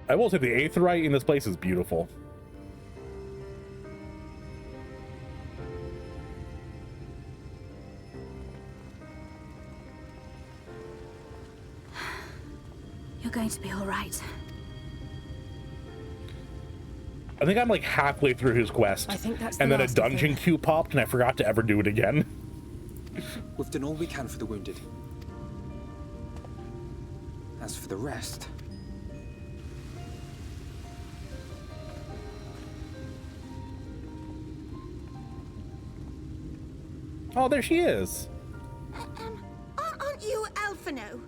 I will say the aetheryte in this place is beautiful. You're going to be all right. I think I'm like halfway through his quest. I think that's and the then a last of dungeon them. queue popped and I forgot to ever do it again. We've done all we can for the wounded. As for the rest... Oh, there she is. Aren't you Alphino?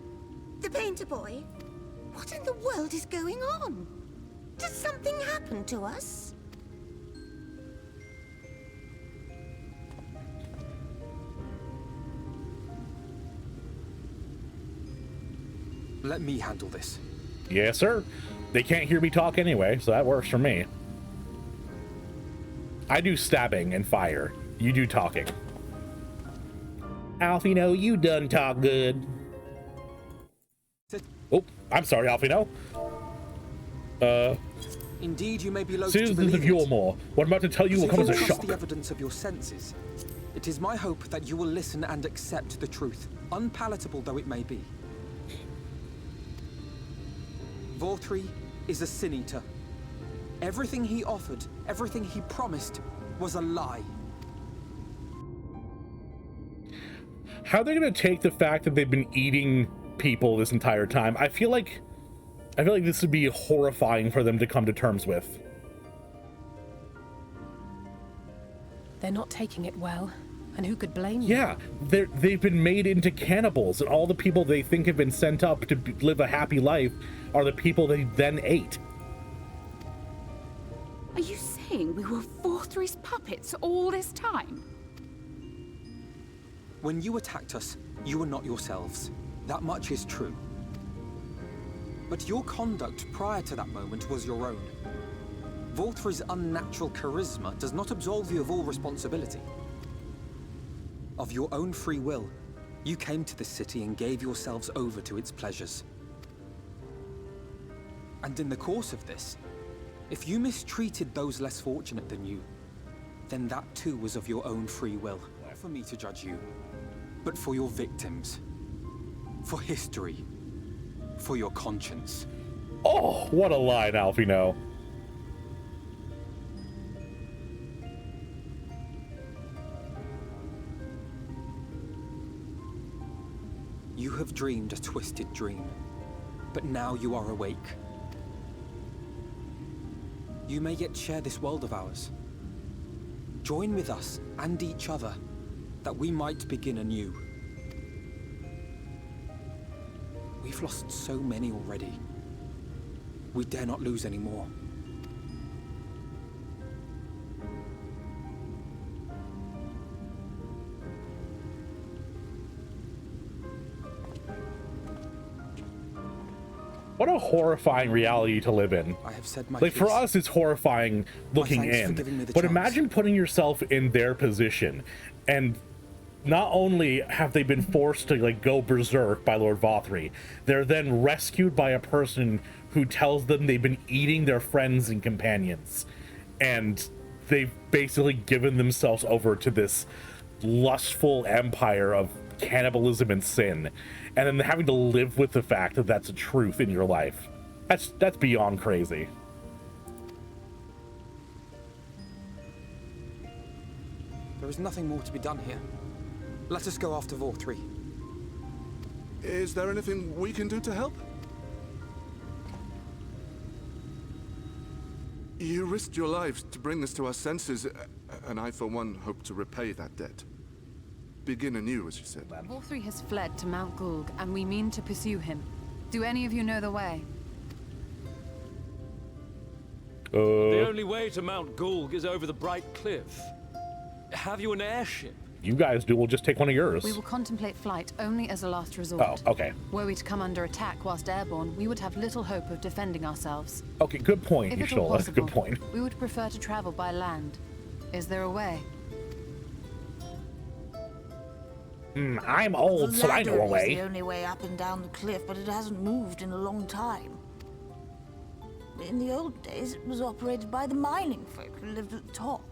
The painter boy? What in the world is going on? Did something happen to us? Let me handle this. Yes, sir. They can't hear me talk anyway, so that works for me. I do stabbing and fire. You do talking. Alphino, you done talk good. Oh, I'm sorry, Alphino. Indeed, you may be loath to Citizens believe of Yulmore, what I'm about to tell you will come as a If you shock. trust the evidence of your senses, it is my hope that you will listen and accept the truth, unpalatable though it may be. Vauthry is a sin-eater. Everything he offered, everything he promised, was a lie. How are they going to take the fact that they've been eating people this entire time? I feel like this would be horrifying for them to come to terms with. They're not taking it well, and who could blame you? Yeah, they've been made into cannibals, and all the people they think have been sent up to live a happy life are the people they then ate. Are you saying we were Vauthry's puppets all this time? When you attacked us, you were not yourselves. That much is true. But your conduct prior to that moment was your own. Vauthry's unnatural charisma does not absolve you of all responsibility. Of your own free will, you came to this city and gave yourselves over to its pleasures. And in the course of this, if you mistreated those less fortunate than you, then that too was of your own free will. Not for me to judge you, but for your victims, for history, for your conscience. Oh, what a line, Alphino. You have dreamed a twisted dream, but now you are awake. You may yet share this world of ours. Join with us and each other, that we might begin anew. We've lost so many already. We dare not lose any more. What a horrifying reality to live in. I have said my Like, for piece. us, it's horrifying looking thanks for in. giving me the But chance. imagine putting yourself in their position, and not only have they been forced to like go berserk by Lord Vauthry, they're then rescued by a person who tells them they've been eating their friends and companions, and they've basically given themselves over to this lustful empire of cannibalism and sin, and then having to live with the fact that that's a truth in your life. That's beyond crazy. There is nothing more to be done here. Let us go after Vauthry. Is there anything we can do to help? You risked your lives to bring us to our senses, and I, for one, hope to repay that debt. Begin anew, as you said. Vauthry has fled to Mount Gulg, and we mean to pursue him. Do any of you know the way? The only way to Mount Gulg is over the Bright Cliff. Have you an airship? You guys do. We'll just take one of yours. We will contemplate flight only as a last resort. Oh, okay. Were we to come under attack whilst airborne, we would have little hope of defending ourselves. Okay, good point, If at all Yashola. possible, Good point. we would prefer to travel by land. Is there a way? I'm old, so I know a Ladder is way. the only way up and down the cliff, but it hasn't moved in a long time. in the old days, it was operated by the mining folk who lived at the top.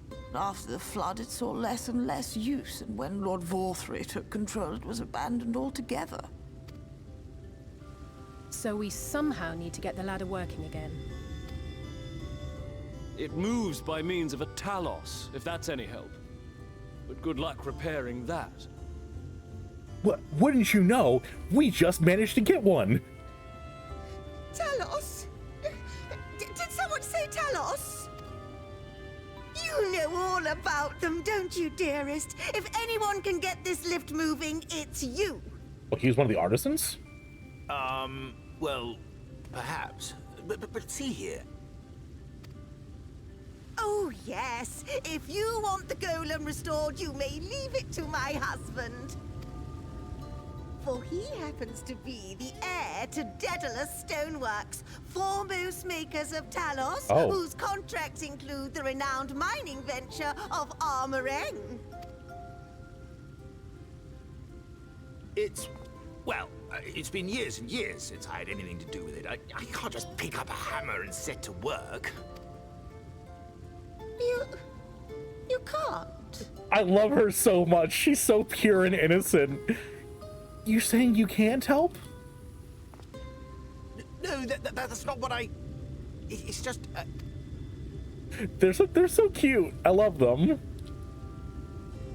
But after the flood, it saw less and less use, and when Lord Vauthry took control, it was abandoned altogether. So we somehow need to get the ladder working again. It moves by means of a talos, if that's any help. But good luck repairing that. Wouldn't you know, we just managed to get one. Talos? Did someone say Talos? You know all about them, don't you, dearest? If anyone can get this lift moving, it's you. Well, he's one of the artisans? Well, perhaps. But see here. Oh, yes. If you want the golem restored, you may leave it to my husband. For he happens to be the heir to Daedalus Stoneworks, foremost makers of Talos, whose contracts include the renowned mining venture of Armoreng. Well, it's been years and years since I had anything to do with it. I can't just pick up a hammer and set to work. You can't. I love her so much. She's so pure and innocent. You saying you can't help? No, that's not what I... It's just... They're so cute. I love them.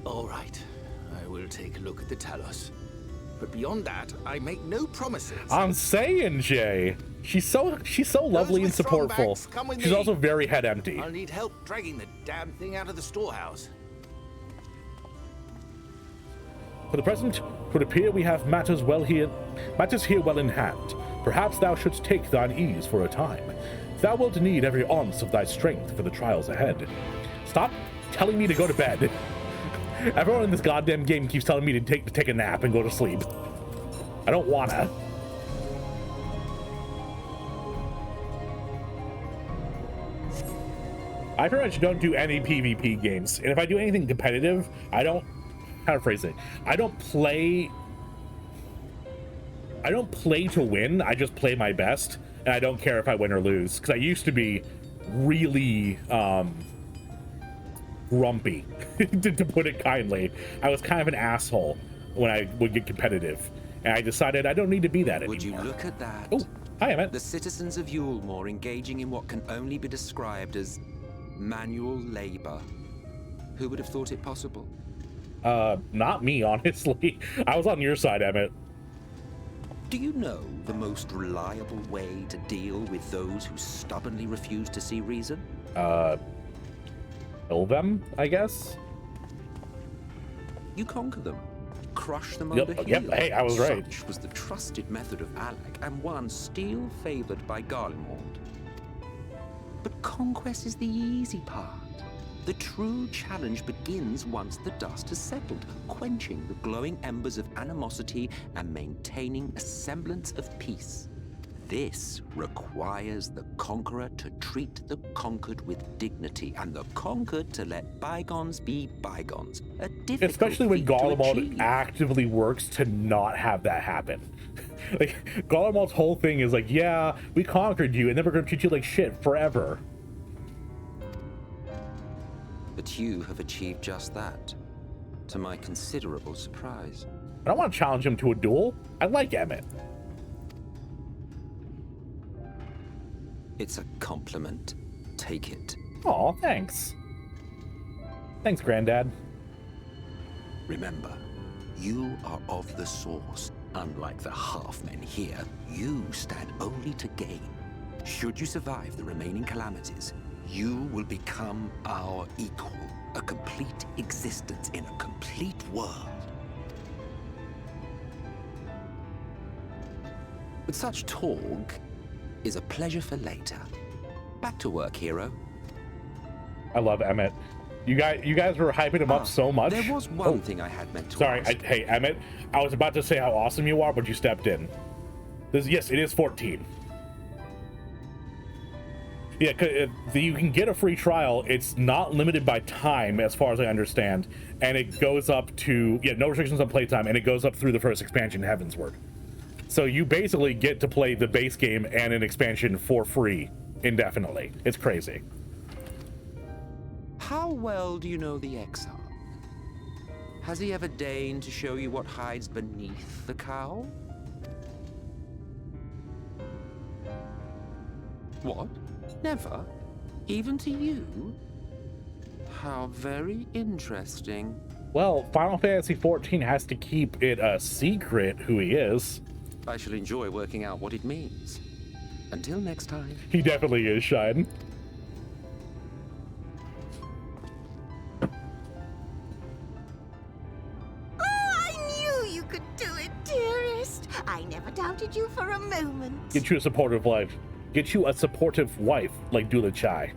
All right. I will take a look at the Talos. But beyond that, I make no promises. I'm saying, Jay. She's so lovely and supportful. She's also very head empty. I'll need help dragging the damn thing out of the storehouse. For the present, it would appear we have matters here well in hand. Perhaps thou shouldst take thine ease for a time. Thou wilt need every ounce of thy strength for the trials ahead. Stop telling me to go to bed. Everyone in this goddamn game keeps telling me to take a nap and go to sleep. I don't wanna. I pretty much don't do any PvP games, and if I do anything competitive, I don't... How to phrase it? I don't play to win. I just play my best, and I don't care if I win or lose. Because I used to be really grumpy, to put it kindly. I was kind of an asshole when I would get competitive, and I decided I don't need to be that anymore. Would you look at that? Oh, hi, Emmett. The citizens of Yulemore engaging in what can only be described as manual labor. Who would have thought it possible? Not me, honestly. I was on your side, Emmett. Do you know the most reliable way to deal with those who stubbornly refuse to see reason? Kill them, I guess? You conquer them. Crush them under heel. Yep, hey, I was right. Such was the trusted method of Alec, and one still favored by Garlemald. But conquest is the easy part. The true challenge begins once the dust has settled, quenching the glowing embers of animosity and maintaining a semblance of peace. This requires the conqueror to treat the conquered with dignity, and the conquered to let bygones be bygones. A difficult Especially when feat to Garlemald achieve. actively works to not have that happen. Like, Garlemald's whole thing is like, yeah, we conquered you, and then we're gonna treat you like shit forever. But you have achieved just that, to my considerable surprise. I don't want to challenge him to a duel. I like Emmett. It's a compliment. Take it. Aw, thanks. Thanks, Granddad. Remember, you are of the source. Unlike the half-men here, you stand only to gain. Should you survive the remaining calamities, you will become our equal. A complete existence in a complete world. But such talk is a pleasure for later. Back to work, hero. I love Emmett. You guys were hyping him up so much. There was one thing I had meant to Sorry, ask. hey, Emmett. I was about to say how awesome you are, but you stepped in. Yes, it is 14. Yeah, you can get a free trial. It's not limited by time, as far as I understand, and it goes up to no restrictions on playtime, and it goes up through the first expansion, Heavensward. So you basically get to play the base game and an expansion for free indefinitely. It's crazy. How well do you know the exile? Has he ever deigned to show you what hides beneath the cowl? What? Never? Even to you? How very interesting. Well, Final Fantasy XIV has to keep it a secret who he is. I shall enjoy working out what it means. Until next time. He definitely is, Shine. I never doubted you for a moment. Get you a supportive wife. Get you a supportive wife like Dula Chai.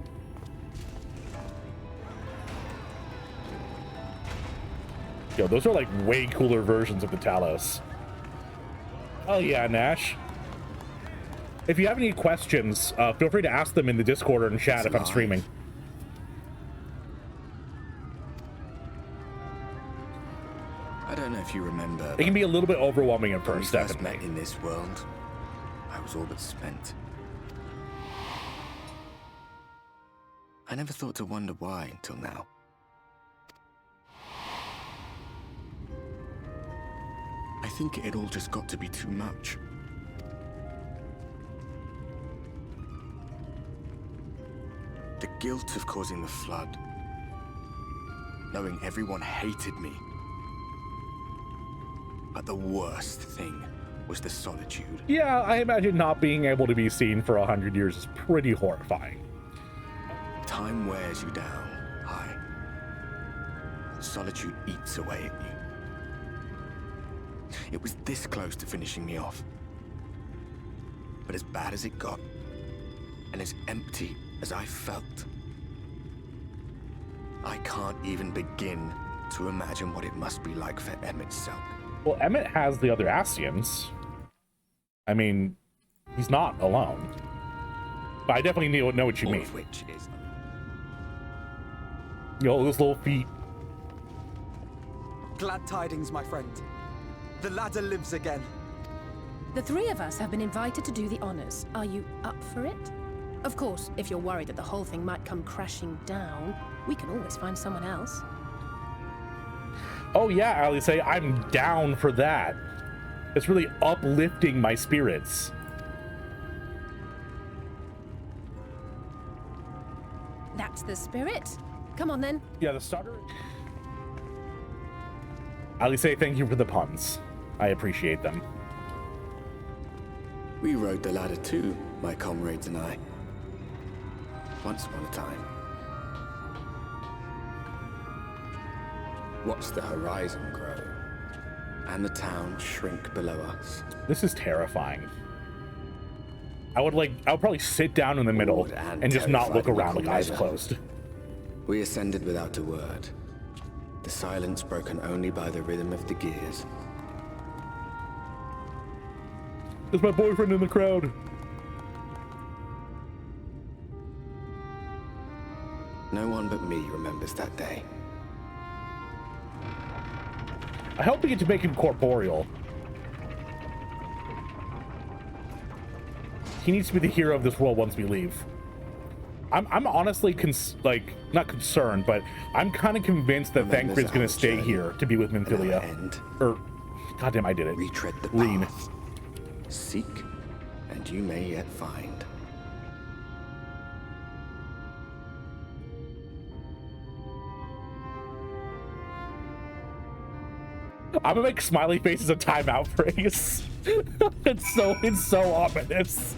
Yo, those are like way cooler versions of the Talos. Oh yeah, Nash. If you have any questions, feel free to ask them in the Discord or in chat if I'm streaming. I don't know if you remember. It can be a little bit overwhelming at first, when we first definitely. met in this world, I was all but spent. I never thought to wonder why until now. I think it all just got to be too much. The guilt of causing the flood. Knowing everyone hated me. But the worst thing was the solitude. Yeah, I imagine not being able to be seen for 100 years is pretty horrifying. Time wears you down, Hai. Solitude eats away at you. It was this close to finishing me off. But as bad as it got, and as empty as I felt, I can't even begin to imagine what it must be like for Emmett's self. Well, Emmett has the other Ascians. I mean, he's not alone. But I definitely know what you mean. Which is... Yo, those little feet. Glad tidings, my friend. The ladder lives again. The three of us have been invited to do the honors. Are you up for it? Of course, if you're worried that the whole thing might come crashing down, we can always find someone else. Oh yeah, Alice, I'm down for that. It's really uplifting my spirits. That's the spirit. Come on then. Yeah, the starter. Alice, thank you for the puns. I appreciate them. We rode the ladder too, my comrades and I. Once upon a time. Watched the horizon grow, and the town shrink below us. This is terrifying. I would probably sit down in the middle and just not look around with eyes closed. We ascended without a word. The silence broken only by the rhythm of the gears. There's my boyfriend in the crowd. No one but me remembers that day. I hope we get to make him corporeal. He needs to be the hero of this world once we leave. I'm honestly not concerned, but I'm kind of convinced that Thancred's gonna stay here to be with Minfilia. Or, goddamn, I did it. Retread the Lean. path. Seek, and you may yet find. I'm gonna make smiley faces a timeout phrase. It's so ominous.